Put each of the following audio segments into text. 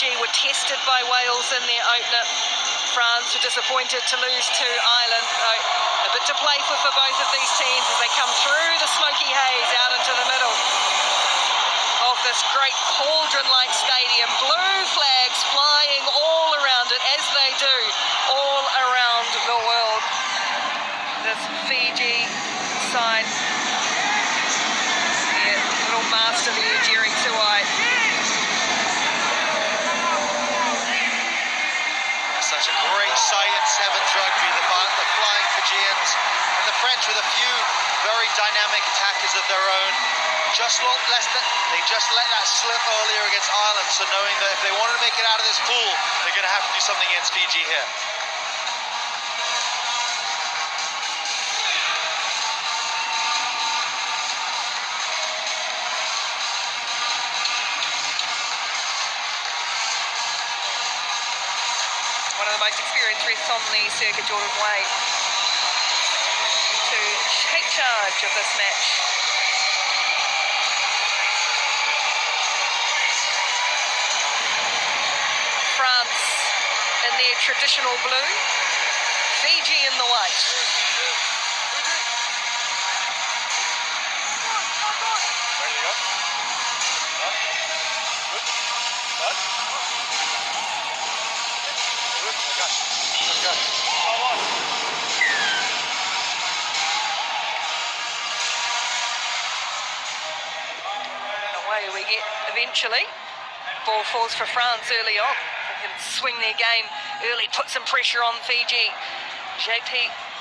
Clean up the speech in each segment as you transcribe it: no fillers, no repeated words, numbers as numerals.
Fiji were tested by Wales in their opener. France were disappointed to lose to Ireland. A bit to play for both of these teams as they come through the smoky haze out into the middle of this great cauldron-like stadium. Blue flags flying all around it, as they do all around the world. This Fiji side, yeah, little master there, Jerry Tuai. Such a great sight in Sevens rugby, the flying Fijians and the French with a few very dynamic attackers of their own. They just let that slip earlier against Ireland, so knowing that if they wanted to make it out of this pool, they're going to have to do something against Fiji here. One of the most experienced refs on the circuit, Jordan Way, to take charge of this match. France in their traditional blue, Fiji in the white. Ready to go? Away we get eventually. Ball falls for France early on. They can swing their game early, put some pressure on Fiji. JP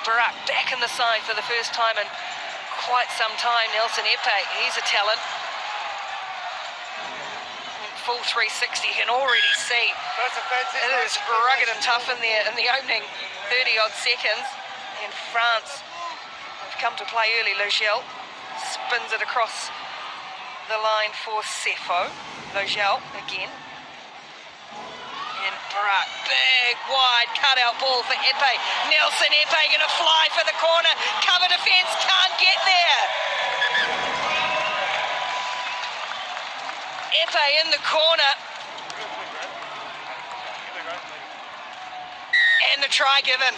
Barak back in the side for the first time in quite some time. Nelson Epe, he's a talent. Full 360, you can already see it is rugged and tough in there in the opening 30-odd seconds. And France have come to play early. Logel spins it across the line for Sefo. Logel again. And Barak, big wide cutout ball for Epe. Nelson Epe going to fly for the corner. Cover defence, can't get there. Epe in the corner. And the try given.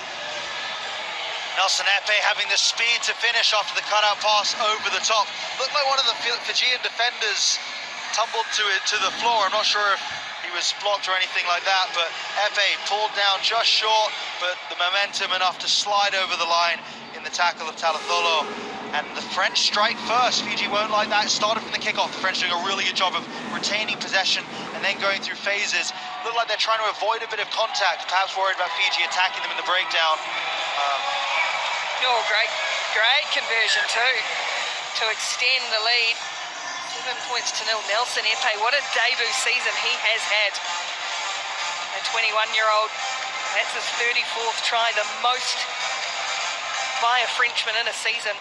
Nelson Epe having the speed to finish after the cutout pass over the top. Looked like one of the Fijian defenders tumbled to the floor. I'm not sure if he was blocked or anything like that, but Epe pulled down just short, but the momentum enough to slide over the line in the tackle of Talatholo. And the French strike first. Fiji won't like that. It started from the kickoff. The French doing a really good job of retaining possession and then going through phases. Look like they're trying to avoid a bit of contact, perhaps worried about Fiji attacking them in the breakdown. Great conversion too, to extend the lead. 7 points to nil. Nelson Epe, what a debut season he has had. A 21-year-old, that's his 34th try, the most by a Frenchman in a season.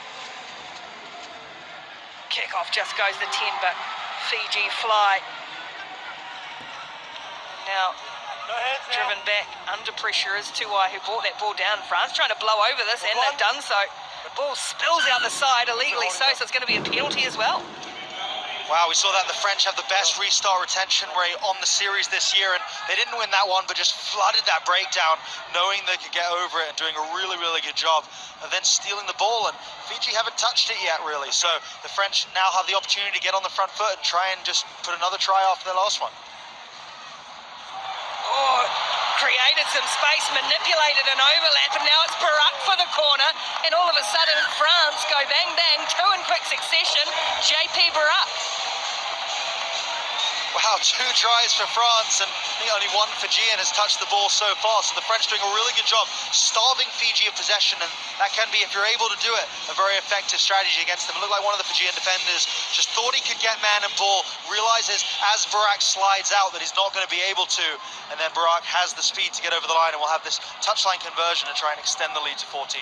Kickoff just goes to 10, but Fiji fly. Now, driven back under pressure is Tuai, who brought that ball down. France trying to blow over this, and they've done so. The ball spills out the side, illegally so it's going to be a penalty as well. Wow, we saw that the French have the best restart retention rate on the series this year, and they didn't win that one, but just flooded that breakdown, knowing they could get over it and doing a really, really good job of then stealing the ball. And Fiji haven't touched it yet, really. So the French now have the opportunity to get on the front foot and try and just put another try after their last one. Oh, created some space, manipulated an overlap, and now it's Barak for the corner, and all of a sudden France go bang bang, two in quick succession. JP Barak. Wow, 2 tries for France, and I think only one Fijian has touched the ball so far, so the French doing a really good job starving Fiji of possession, and that can be, if you're able to do it, a very effective strategy against them. It looked like one of the Fijian defenders just thought he could get man and ball, realizes as Barak slides out that he's not going to be able to, and then Barak has the speed to get over the line, and will have this touchline conversion to try and extend the lead to 14.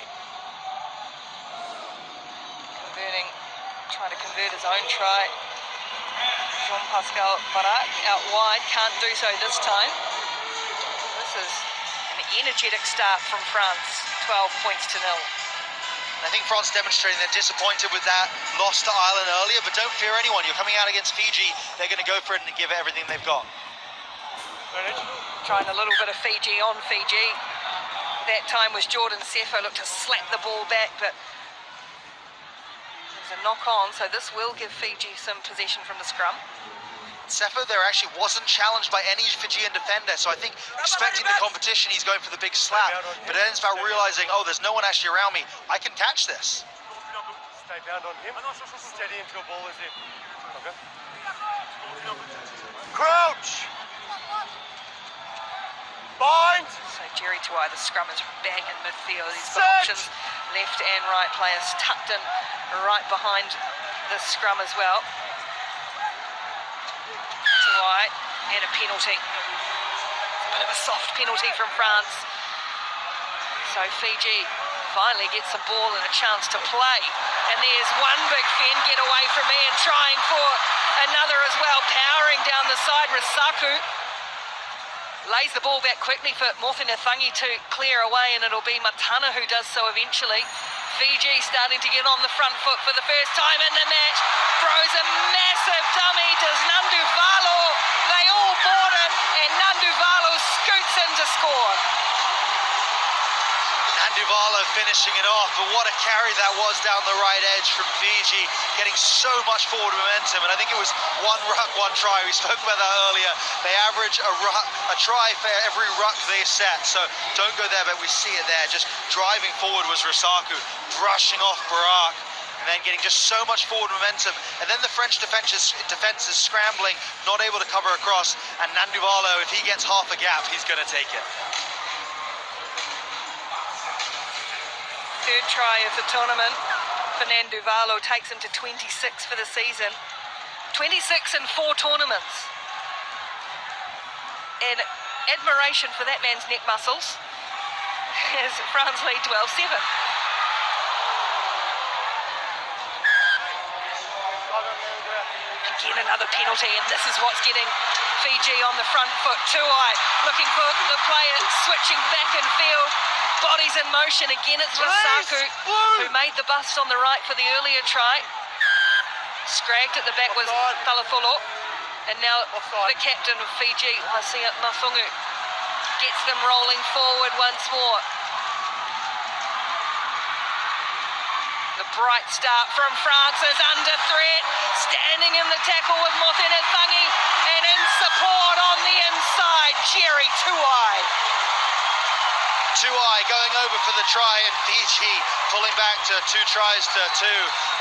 Trying to convert his own try. Jean-Pascal Barak out wide, can't do so this time. This is an energetic start from France, 12 points to nil. I think France demonstrating they're disappointed with that loss to Ireland earlier, but don't fear anyone. You're coming out against Fiji, they're going to go for it and give it everything they've got. Trying a little bit of Fiji on Fiji. That time was Jordan Sefo, looked to slap the ball back, but there's a knock on, so this will give Fiji some possession from the scrum. Sefo there actually wasn't challenged by any Fijian defender, so I think expecting the competition, he's going for the big slap, but it ends about realizing, oh, there's no one actually around me, I can catch this. Stay bound on him, steady into a ball as if. Okay. Crouch! Bind! So Jerry Tuai, the scrum is bang in midfield. He's got options left and right, players tucked in right behind the scrum as well. Tuai, and a penalty. A bit of a soft penalty from France. So Fiji finally gets the ball and a chance to play. And there's one big Fen, get away from me, and trying for another as well, powering down the side. Risaku lays the ball back quickly for Mothinathangi to clear away, and it'll be Matana who does so eventually. Fiji starting to get on the front foot for the first time in the match. Throws a massive dummy to Nanduvalo. They all bought it, and Nanduvalo scoots in to score. Nanduvalo finishing it off, but what a carry that was down the right edge from Fiji, getting so much forward momentum, and I think it was one ruck, one try. We spoke about that earlier. They average a try for every ruck they set, so don't go there, but we see it there. Just driving forward was Risaku, brushing off Barak, and then getting just so much forward momentum, and then the French defense is scrambling, not able to cover across, and Nanduvalo, if he gets half a gap, he's going to take it. Third try of the tournament. Fernando Valo takes him to 26 for the season. 26 in 4 tournaments. And admiration for that man's neck muscles as France lead 12-7. Again, another penalty, and this is what's getting Fiji on the front foot. Tuai looking for the player switching back in field. Bodies in motion. Again, it's Risaku who made the bust on the right for the earlier try. Scragged at the back was Talafolo. And now the captain of Fiji, Hasia Mafungu, gets them rolling forward once more. The bright start from France is under threat. Standing in the tackle with Mothinathangi, and in support on the inside, Jerry Tuai. Tuai going over for the try, and Fiji pulling back to 2-2.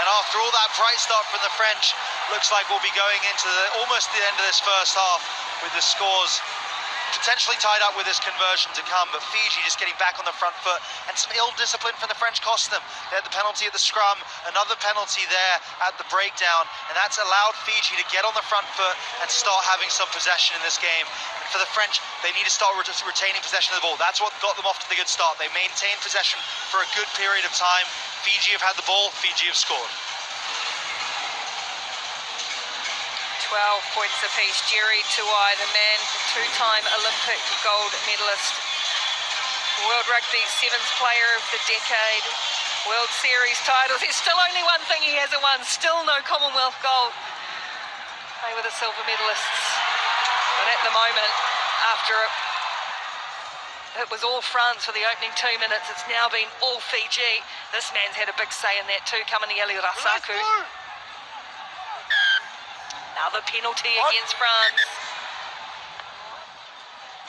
And after all that bright start from the French, looks like we'll be going into almost the end of this first half with the scores potentially tied up with this conversion to come, but Fiji just getting back on the front foot, and some ill discipline from the French cost them. They had the penalty at the scrum, another penalty there at the breakdown, and that's allowed Fiji to get on the front foot and start having some possession in this game. And for the French, they need to start retaining possession of the ball. That's what got them off to the good start. They maintained possession for a good period of time. Fiji have had the ball, Fiji have scored. 12 points apiece. Jerry Tuai, the man, two-time Olympic gold medalist, World Rugby Sevens Player of the Decade, World Series title. There's still only one thing he hasn't won, still no Commonwealth gold. They were the silver medalists. But at the moment, after it was all France for the opening 2 minutes, it's now been all Fiji. This man's had a big say in that too, Kamaniele Risaku. Another penalty against France.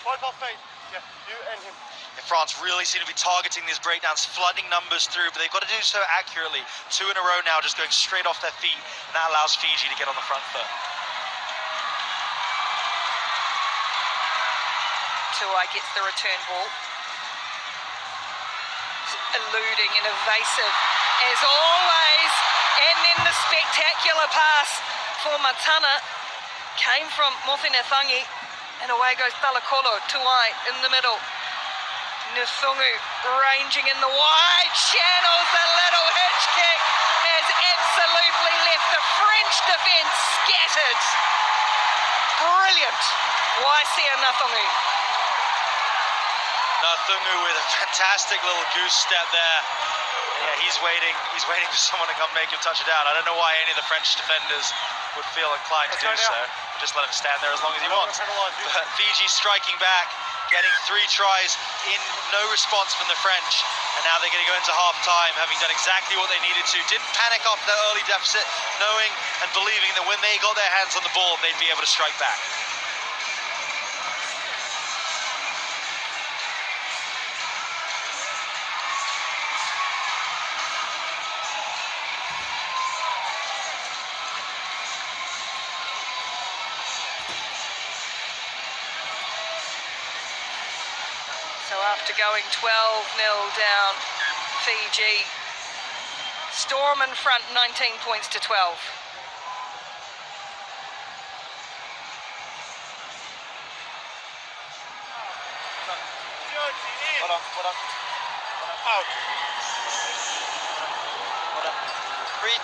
Both off feet. Yeah, you and him. France really seem to be targeting these breakdowns, flooding numbers through, but they've got to do so accurately. 2 in a row now, just going straight off their feet, and that allows Fiji to get on the front foot. Tuai gets the return ball. Eluding and evasive as always. And then the spectacular pass for Matana came from Mothinathangi, and away goes Talakolo. Tuai in the middle. Nuthungu ranging in the wide channels. The little hitch kick has absolutely left the French defence scattered. Brilliant. Waisia Nuthungu. Nuthungu with a fantastic little goose step there. Yeah, he's waiting for someone to come make him touch it down. I don't know why any of the French defenders would feel inclined to do so. Just let him stand there as long as he wants. But Fiji striking back, getting 3 tries in no response from the French. And now they're going to go into half-time, having done exactly what they needed to. Didn't panic after that early deficit, knowing and believing that when they got their hands on the ball, they'd be able to strike back. So after going 12-0 down, Fiji storm in front, 19 points to 12. Hold on. Out. Breathe.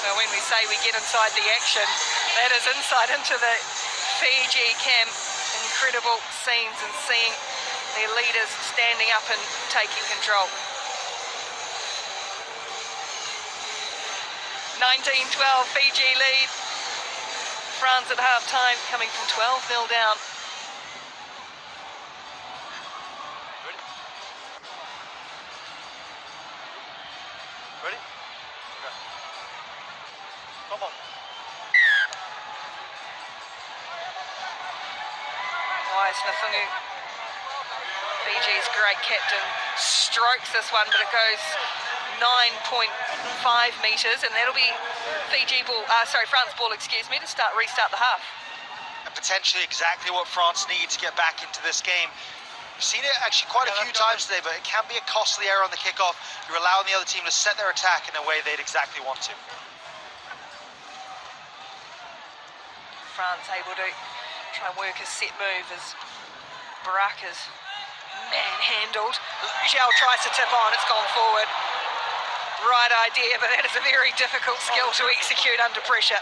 Well, when we say we get inside the action, that is inside into the Fiji camp. Incredible scenes and seeing their leaders standing up and taking control. 19-12, Fiji lead. France at half-time coming from 12-0 down. Ready? Okay. Come on. Wise Nafungu, Fiji's great captain, strokes this one, but it goes 9.5 metres, and that'll be France ball, to restart the half. And potentially exactly what France need to get back into this game. We've seen it actually quite a few times today, but it can be a costly error on the kickoff. You're allowing the other team to set their attack in a way they'd exactly want to. France able to try and work a set move as Barak is manhandled. Zhao tries to tip on, it's gone forward. Right idea, but that is a very difficult skill to execute under pressure.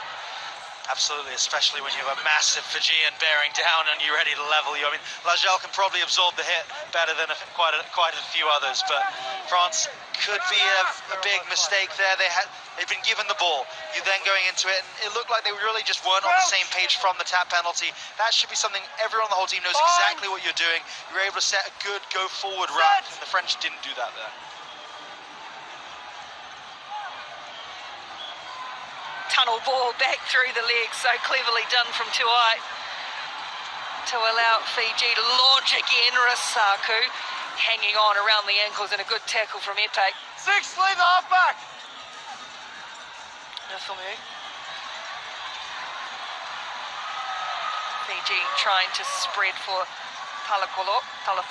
Absolutely, especially when you have a massive Fijian bearing down and you're ready to level you. I mean, Lajel can probably absorb the hit better than quite a few others, but France could be a big mistake there. They've been given the ball. You're then going into it, and it looked like they really just weren't on the same page from the tap penalty. That should be something everyone on the whole team knows exactly what you're doing. You're able to set a good go-forward route, and the French didn't do that there. Tunnel ball back through the legs, so cleverly done from Tuai to allow Fiji to launch again. Rasaku hanging on around the ankles, and a good tackle from Epe. 6, lead the half back. Nafungu. Fiji trying to spread for Talafolo. Hasn't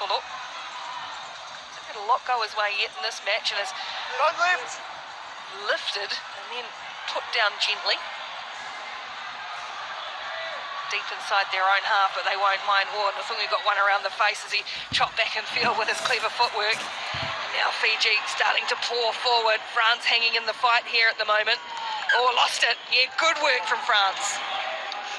had a lot go his way yet in this match, and has lifted and then put down gently. Deep inside their own half, but they won't mind. Nafungu got one around the face as he chopped back in field with his clever footwork. And now Fiji starting to pour forward. France hanging in the fight here at the moment. Oh, lost it. Yeah, good work from France.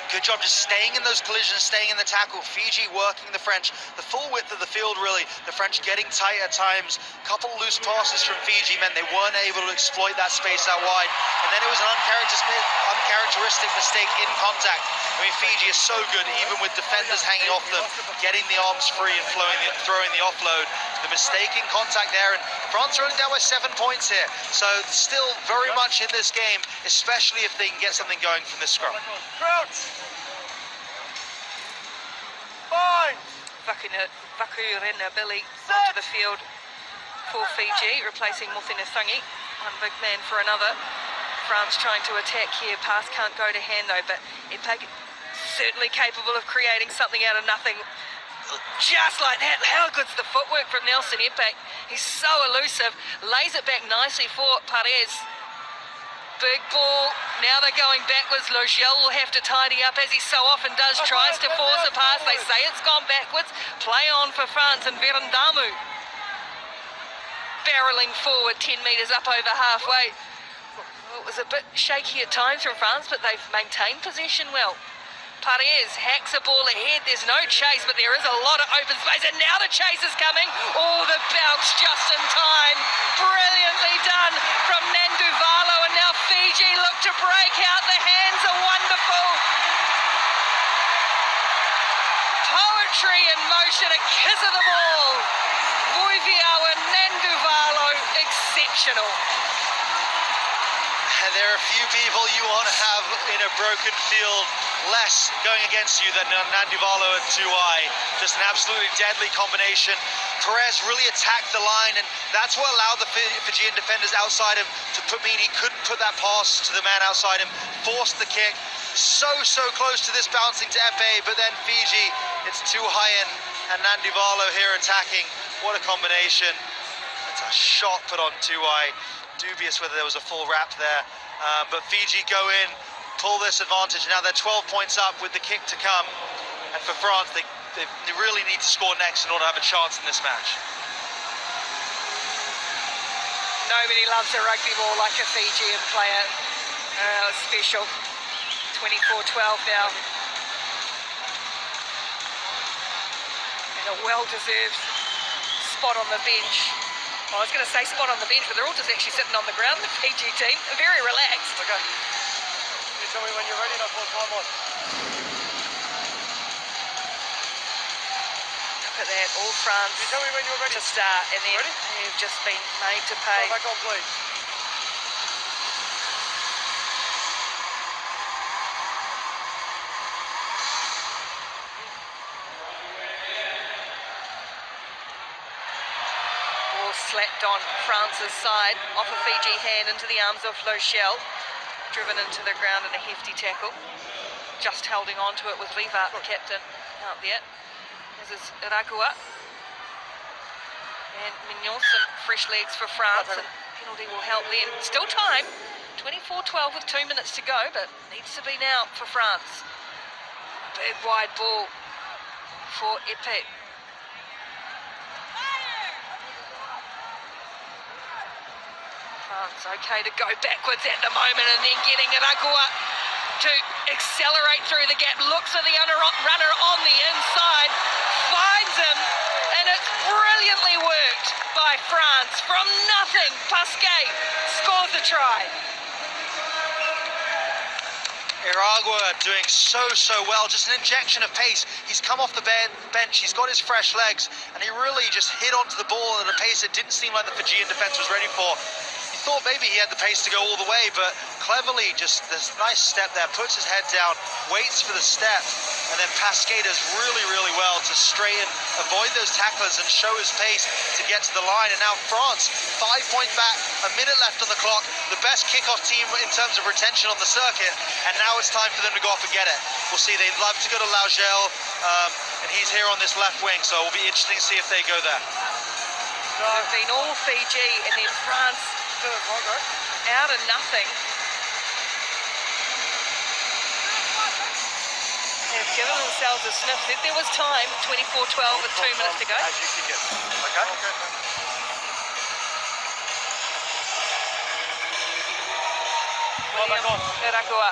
Good job just staying in those collisions, staying in the tackle. Fiji working the French, the full width of the field really. The French getting tight at times. Couple loose passes from Fiji meant they weren't able to exploit that space out wide. And then it was an uncharacteristic mistake in contact. I mean, Fiji is so good, even with defenders hanging off them, getting the arms free and throwing the offload. The mistake in contact there, and France are only down by 7 points here. So still very much in this game, especially if they can get something going from this scrum. Crouch! Fine! Vakurena Billy onto the field for Fiji, replacing Mothinathangi. One big man for another. France trying to attack here. Pass can't go to hand though, but Ipag certainly capable of creating something out of nothing. Just like that. How good's the footwork from Nelson Ipag? He's so elusive. Lays it back nicely for Perez. Big ball. Now they're going backwards. Logel will have to tidy up, as he so often does. Tries to force a pass. They say it's gone backwards. Play on for France, and Verandamu barreling forward 10 metres up over halfway. Well, it was a bit shaky at times from France, but they've maintained possession well. Perez hacks a ball ahead. There's no chase, but there is a lot of open space, and now the chase is coming. Oh, the bounce just in time. Brilliantly done from Nanduvalo, and now Fiji look to break out. The hands are wonderful. Poetry in motion, a kiss of the ball. Voiviao and Nanduvalo, exceptional. There are a few people you want to have in a broken field less going against you than Nanduvalo and Tuai. Just an absolutely deadly combination. Perez really attacked the line, and that's what allowed the Fijian defenders outside him to mean he couldn't put that pass to the man outside him, forced the kick. So close to this bouncing to Epe, but then Fiji, it's Tuai and Nanduvalo here attacking. What a combination. It's a shot put on Tuai. Dubious whether there was a full wrap there, but Fiji go in, pull this advantage. Now they're 12 points up with the kick to come, and for France they really need to score next in order to have a chance in this match. Nobody loves a rugby ball like a Fijian player. Special. 24-12 now, and a well-deserved spot on the bench. I was going to say spot on the bench, but they're all just actually sitting on the ground, the Fiji team. Very relaxed. Okay. You tell me when you're ready, and I'll put time on. Look at that, all France You tell me when you're ready. to start, and then Ready? they've just been made to pay. Come back on, please. Slapped on France's side, off a Fiji hand into the arms of Lochel, driven into the ground in a hefty tackle. Just holding on to it was Riva, the captain, out there. This is Iragua. And Mignon, some fresh legs for France, and penalty will help them. Still time, 24-12 with 2 minutes to go, but needs to be now for France. Big wide ball for Epe. France okay to go backwards at the moment, and then getting Iragua to accelerate through the gap. Looks for the runner on the inside, finds him, and it's brilliantly worked by France. From nothing, Pasquet scores the try. Iragua doing so well, just an injection of pace. He's come off the bench, he's got his fresh legs, and he really just hit onto the ball at a pace it didn't seem like the Fijian defence was ready for. Thought maybe he had the pace to go all the way, but cleverly just this nice step there, puts his head down, waits for the step, and then Pasquet does really well to straighten, avoid those tacklers and show his pace to get to the line. And now France, 5 points back, a minute left on the clock, the best kickoff team in terms of retention on the circuit, and now it's time for them to go off and get it. We'll see, they'd love to go to Logel, and he's here on this left wing, so it'll be interesting to see if they go there. They've been all Fiji, and then France out of nothing. They've given themselves a sniff. There was time, 24-12 with 2 minutes to go. As you kick it. Okay? William Iragua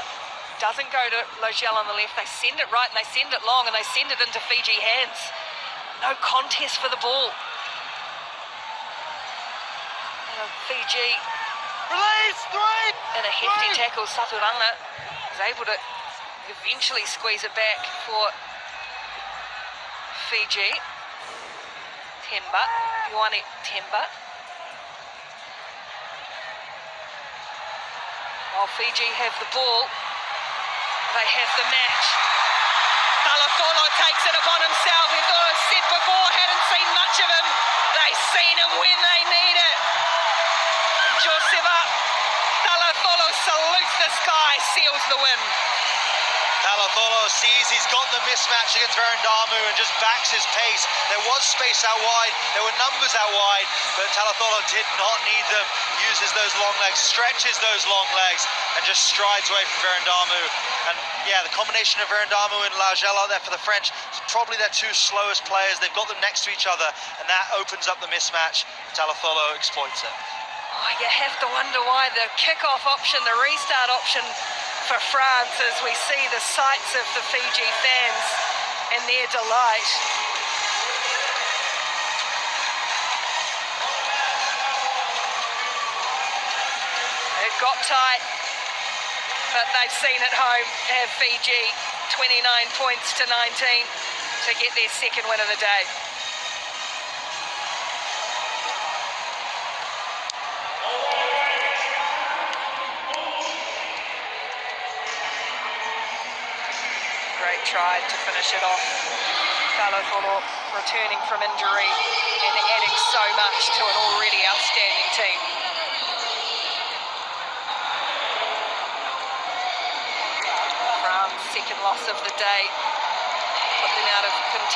doesn't go to Logel on the left. They send it right and they send it long and they send it into Fiji hands. No contest for the ball. Fiji Release, three! in a hefty tackle. Saturanga is able to eventually squeeze it back for Fiji. Temba, Ioane Temba. While Fiji have the ball, they have the match. Talafolo takes it upon himself. He thought I said before, hadn't seen much of him. They've seen him when they need it. Joseva Talafolo salutes the sky, seals the win. Talafolo sees he's got the mismatch against Verandamu and just backs his pace. There was space out wide, there were numbers out wide, but Talafolo did not need them. Uses those long legs, stretches those long legs, and just strides away from Verandamu. And yeah, the combination of Verandamu and Lagel out there for the French is probably their two slowest players. They've got them next to each other, and that opens up the mismatch. Talafolo exploits it. Oh, you have to wonder why the kick-off option, the restart option for France, as we see the sights of the Fiji fans and their delight. It got tight, but they've seen it home, have Fiji 29 points to 19 to get their second win of the day. Great try to finish it off. Talafolo returning from injury and adding so much to an already outstanding team. France, second loss of the day, put them out of contention.